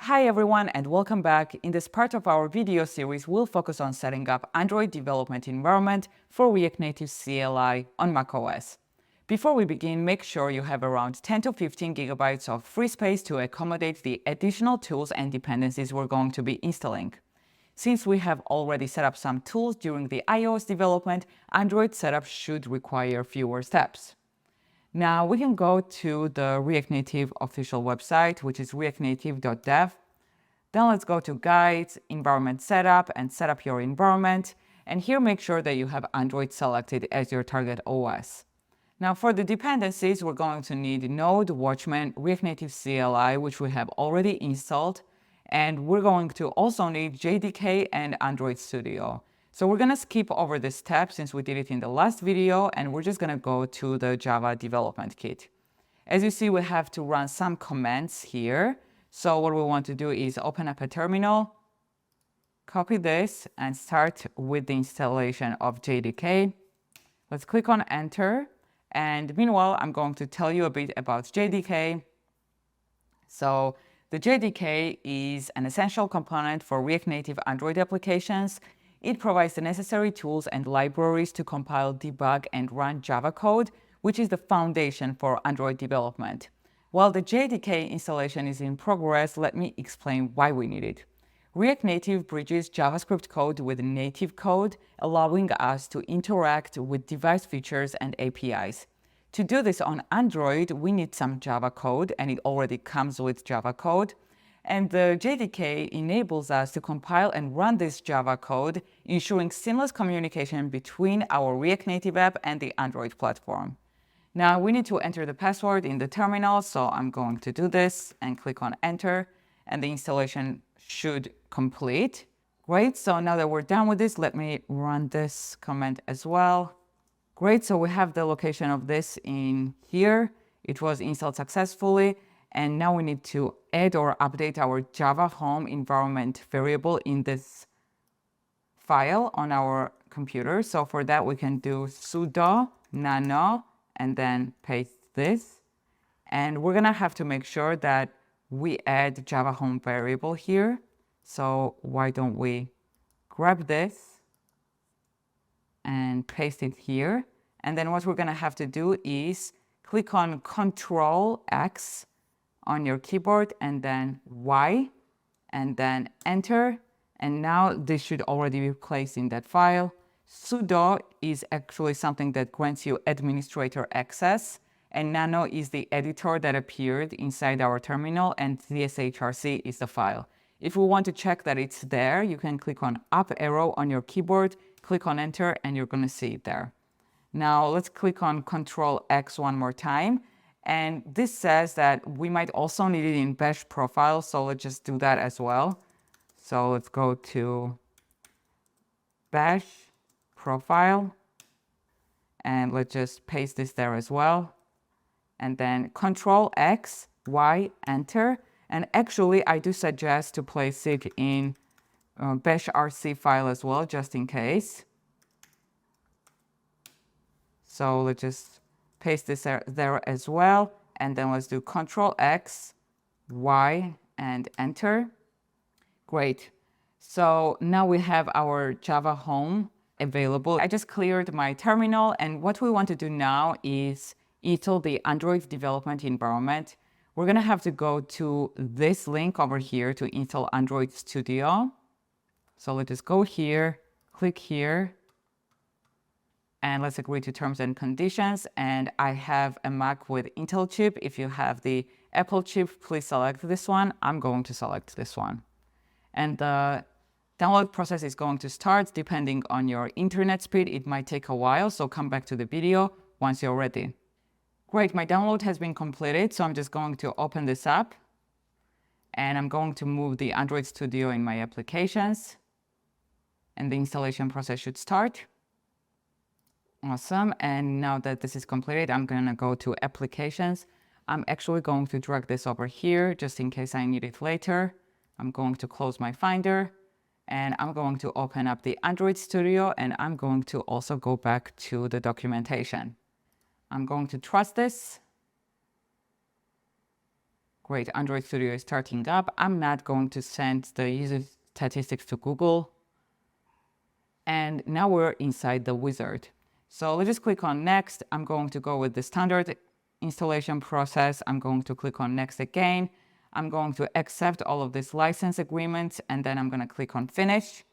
Hi everyone and welcome back. In this part of our video series, we'll focus on setting up Android development environment for React Native CLI on macOS. Before we begin, make sure you have around 10 to 15 gigabytes of free space to accommodate the additional tools and dependencies we're going to be installing. Since we have already set up some tools during the iOS development, Android setup should require fewer steps. Now we can go to the React Native official website, which is reactnative.dev. Then let's go to Guides, Environment Setup, and set up your environment. And here make sure that you have Android selected as your target OS. Now for the dependencies, we're going to need Node, Watchman, React Native CLI, which we have already installed. And we're going to also need JDK and Android Studio. So we're going to skip over this step since we did it in the last video, and we're just going to go to the Java development kit. As you see, we have to run some commands here. So what we want to do is open up a terminal, copy this, and start with the installation of JDK. Let's click on Enter. And meanwhile, I'm going to tell you a bit about JDK. So the JDK is an essential component for React Native Android applications. It provides the necessary tools and libraries to compile, debug, and run Java code, which is the foundation for Android development. While the JDK installation is in progress, let me explain why we need it. React Native bridges JavaScript code with native code, allowing us to interact with device features and APIs. To do this on Android, we need some Java code, and it already comes with Java code. And the JDK enables us to compile and run this Java code, ensuring seamless communication between our React Native app and the Android platform. Now we need to enter the password in the terminal, so I'm going to do this and click on Enter, and the installation should complete. Great, so now that we're done with this, let me run this command as well. Great, so we have the location of this in here. It was installed successfully. And now we need to add or update our Java home environment variable in this file on our computer. So for that, we can do sudo nano and then paste this. And we're going to have to make sure that we add Java home variable here. So why don't we grab this and paste it here. And then what we're going to have to do is click on Control X on your keyboard and then Y and then Enter. And now this should already be placed in that file. Sudo is actually something that grants you administrator access, and nano is the editor that appeared inside our terminal, and tshrc is the file. If we want to check that it's there, you can click on up arrow on your keyboard, click on Enter, and you're going to see it there. Now let's click on Control X one more time. And this says that we might also need it in bash profile, so let's just do that as well. So let's go to bash profile, and let's just paste this there as well. And then Control X, Y, Enter. And actually, I do suggest to place it in bash rc file as well, just in case. So let's just paste this there as well, and then let's do Control X, Y, and Enter. Great. So now we have our Java home available. I just cleared my terminal, and what we want to do now is install the Android development environment. We're going to have to go to this link over here to install Android Studio. So let's just go here, click here, and let's agree to terms and conditions. And I have a Mac with Intel chip. If you have the Apple chip, please select this one. I'm going to select this one. And the download process is going to start depending on your internet speed. It might take a while, so come back to the video once you're ready. Great, my download has been completed, so I'm just going to open this up. And I'm going to move the Android Studio in my applications. And the installation process should start. Awesome, and now that this is completed, I'm going to go to Applications. I'm actually going to drag this over here just in case I need it later. I'm going to close my Finder, and I'm going to open up the Android Studio, and I'm going to also go back to the documentation. I'm going to trust this. Great, Android Studio is starting up. I'm not going to send the user statistics to Google. And now we're inside the wizard. So let's just click on next. I'm going to go with the standard installation process. I'm going to click on next again. I'm going to accept all of these license agreements, and then I'm going to click on finish.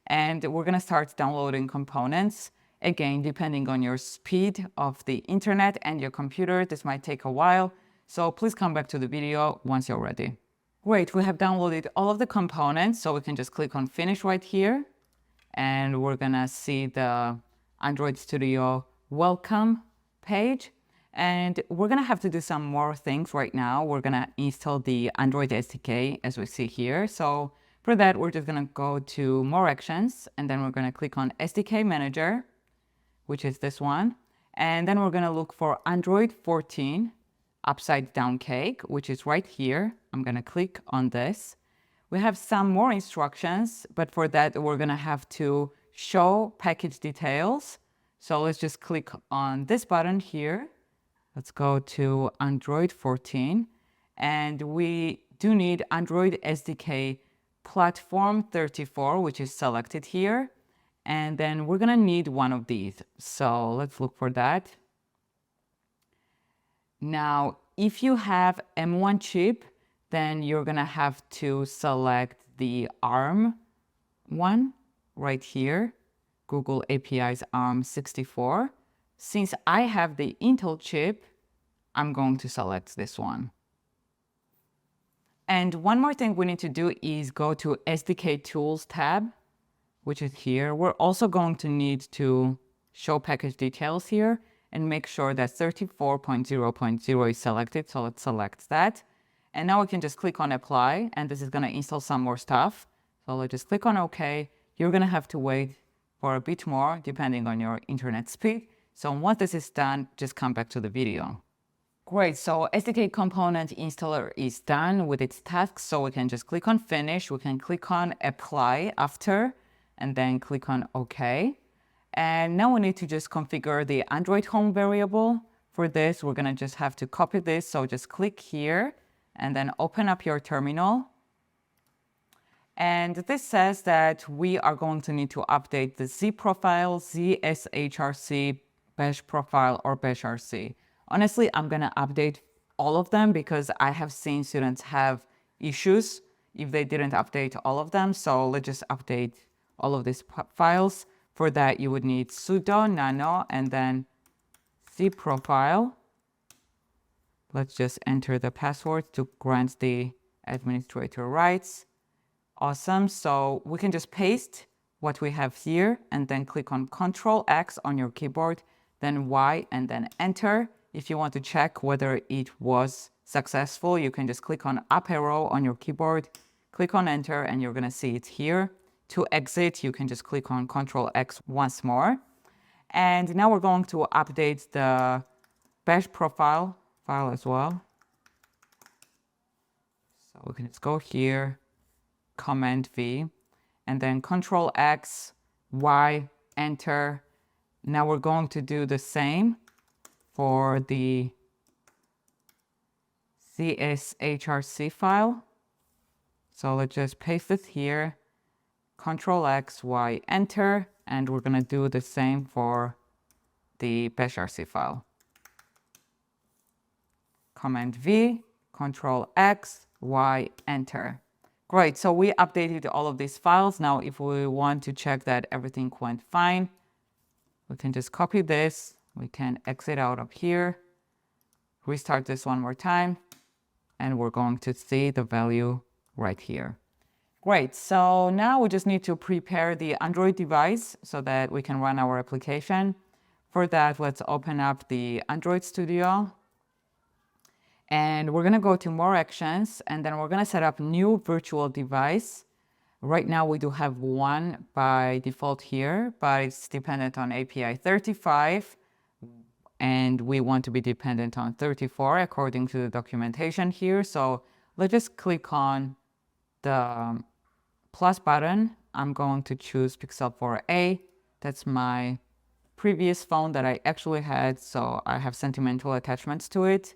And we're going to start downloading components. Again, depending on your speed of the internet and your computer, this might take a while. So please come back to the video once you're ready. Great, we have downloaded all of the components, so we can just click on finish right here. And we're gonna see the Android Studio welcome page. And we're gonna have to do some more things right now. We're gonna install the Android SDK as we see here. So for that, we're just gonna go to more actions, and then we're gonna click on SDK Manager, which is this one. And then we're gonna look for Android 14 upside down cake, which is right here. I'm gonna click on this. We have some more instructions, but for that, we're gonna have to show package details. So let's just click on this button here. Let's go to Android 14. And we do need Android SDK Platform 34, which is selected here. And then we're gonna need one of these. So let's look for that. Now, if you have M1 chip, then you're gonna have to select the ARM one right here, Google API's ARM64. Since I have the Intel chip, I'm going to select this one. And one more thing we need to do is go to SDK Tools tab, which is here. We're also going to need to show package details here and make sure that 34.0.0 is selected. So let's select that. And now we can just click on apply, and this is gonna install some more stuff. So let's just click on OK. You're gonna have to wait for a bit more depending on your internet speed. So once this is done, just come back to the video. Great, so SDK component installer is done with its tasks. So we can just click on finish. We can click on apply after, and then click on OK. And now we need to just configure the Android home variable. For this, we're gonna just have to copy this. So just click here and then open up your terminal. And this says that we are going to need to update the Z profile, ZSHRC, bash profile, or bash RC. Honestly, I'm gonna update all of them because I have seen students have issues if they didn't update all of them. So let's just update all of these files. For that, you would need sudo nano and then Z profile. Let's just enter the password to grant the administrator rights. Awesome. So we can just paste what we have here and then click on Ctrl X on your keyboard, then Y and then enter. If you want to check whether it was successful, you can just click on up arrow on your keyboard, click on enter, and you're going to see it here. To exit, you can just click on Ctrl X once more. And now we're going to update the bash profile file as well. So we can just go here, Command V, and then Ctrl X, Y, enter. Now we're going to do the same for the CSHRC file. So let's just paste this here, Ctrl X, Y, enter, and we're gonna do the same for the bash RC file. Command V, Ctrl X, Y, enter. Great, so we updated all of these files. Now, if we want to check that everything went fine, we can just copy this. We can exit out of here, restart this one more time, and we're going to see the value right here. Great, so now we just need to prepare the Android device so that we can run our application. For that, let's open up the Android Studio. And we're gonna go to more actions, and then we're gonna set up new virtual device. Right now we do have one by default here, but it's dependent on API 35, and we want to be dependent on 34 according to the documentation here. So let's just click on the plus button. I'm going to choose Pixel 4a. That's my previous phone that I actually had, so I have sentimental attachments to it.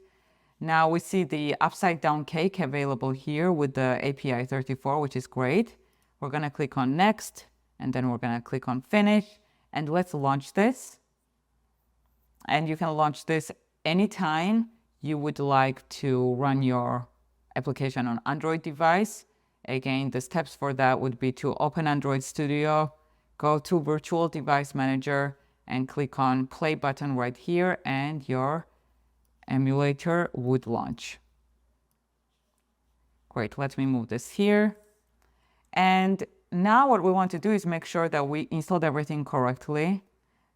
Now we see the upside down cake available here with the API 34, which is great. We're going to click on next, and then we're going to click on finish, and let's launch this. And you can launch this anytime you would like to run your application on Android device. Again, the steps for that would be to open Android Studio, go to Virtual Device Manager, and click on play button right here, and your emulator would launch. Great, let me move this here. And now what we want to do is make sure that we installed everything correctly.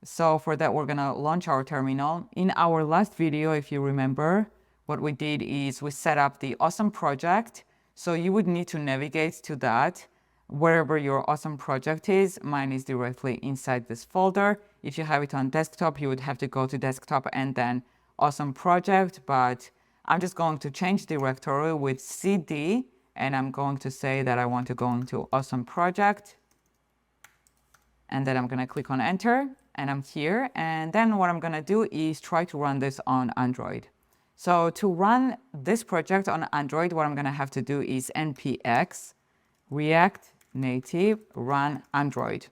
So for that, we're gonna launch our terminal. In our last video, if you remember, what we did is we set up the awesome project. So you would need to navigate to that wherever your awesome project is. Mine is directly inside this folder. If you have it on desktop, you would have to go to desktop and then awesome project, but I'm just going to change directory with CD, and I'm going to say that I want to go into awesome project, and then I'm going to click on enter, and I'm here. And then what I'm going to do is try to run this on Android. So to run this project on Android, what I'm going to have to do is npx React Native run Android.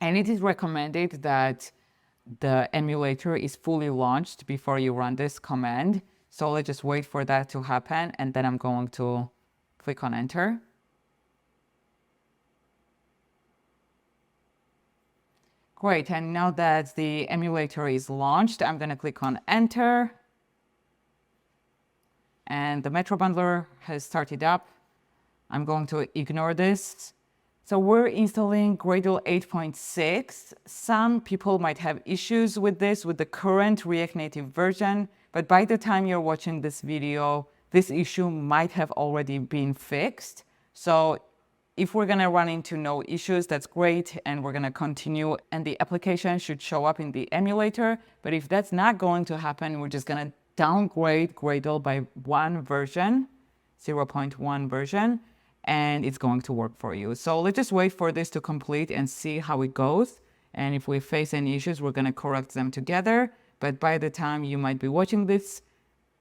And it is recommended that the emulator is fully launched before you run this command. So let's just wait for that to happen, and then I'm going to click on enter. Great, and now that the emulator is launched, I'm going to click on enter. And the Metro bundler has started up. I'm going to ignore this. So we're installing Gradle 8.6. Some people might have issues with this with the current React Native version, but by the time you're watching this video, this issue might have already been fixed. So if we're going to run into no issues, that's great, and we're going to continue, and the application should show up in the emulator. But if that's not going to happen, we're just going to downgrade Gradle by one version, 0.1 version, and it's going to work for you. So let's just wait for this to complete and see how it goes. And if we face any issues, we're going to correct them together. But by the time you might be watching this,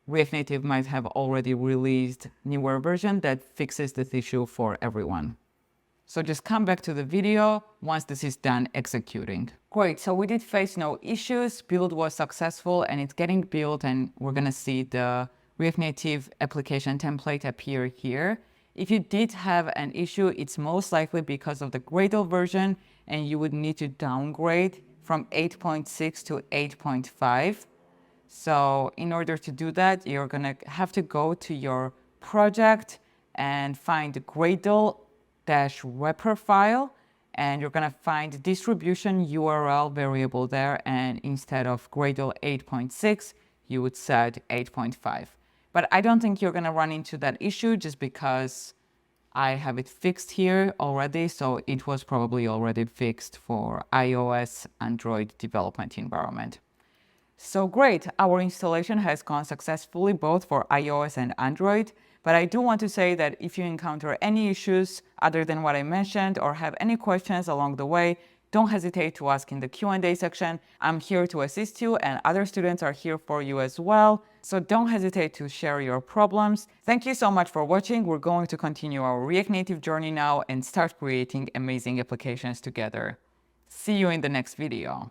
React Native might have already released newer version that fixes this issue for everyone. So just come back to the video once this is done executing. Great, so we did face no issues, build was successful, and it's getting built, and we're gonna see the React Native application template appear here. If you did have an issue, it's most likely because of the Gradle version, and you would need to downgrade from 8.6 to 8.5. So in order to do that, you're gonna have to go to your project and find the Gradle-wrapper file, and you're gonna find distribution URL variable there, and instead of Gradle 8.6, you would set 8.5. But I don't think you're gonna run into that issue just because I have it fixed here already, so it was probably already fixed for iOS, Android development environment. So great, our installation has gone successfully both for iOS and Android, but I do want to say that if you encounter any issues other than what I mentioned or have any questions along the way, don't hesitate to ask in the Q&A section. I'm here to assist you, and other students are here for you as well. So don't hesitate to share your problems. Thank you so much for watching. We're going to continue our React Native journey now and start creating amazing applications together. See you in the next video.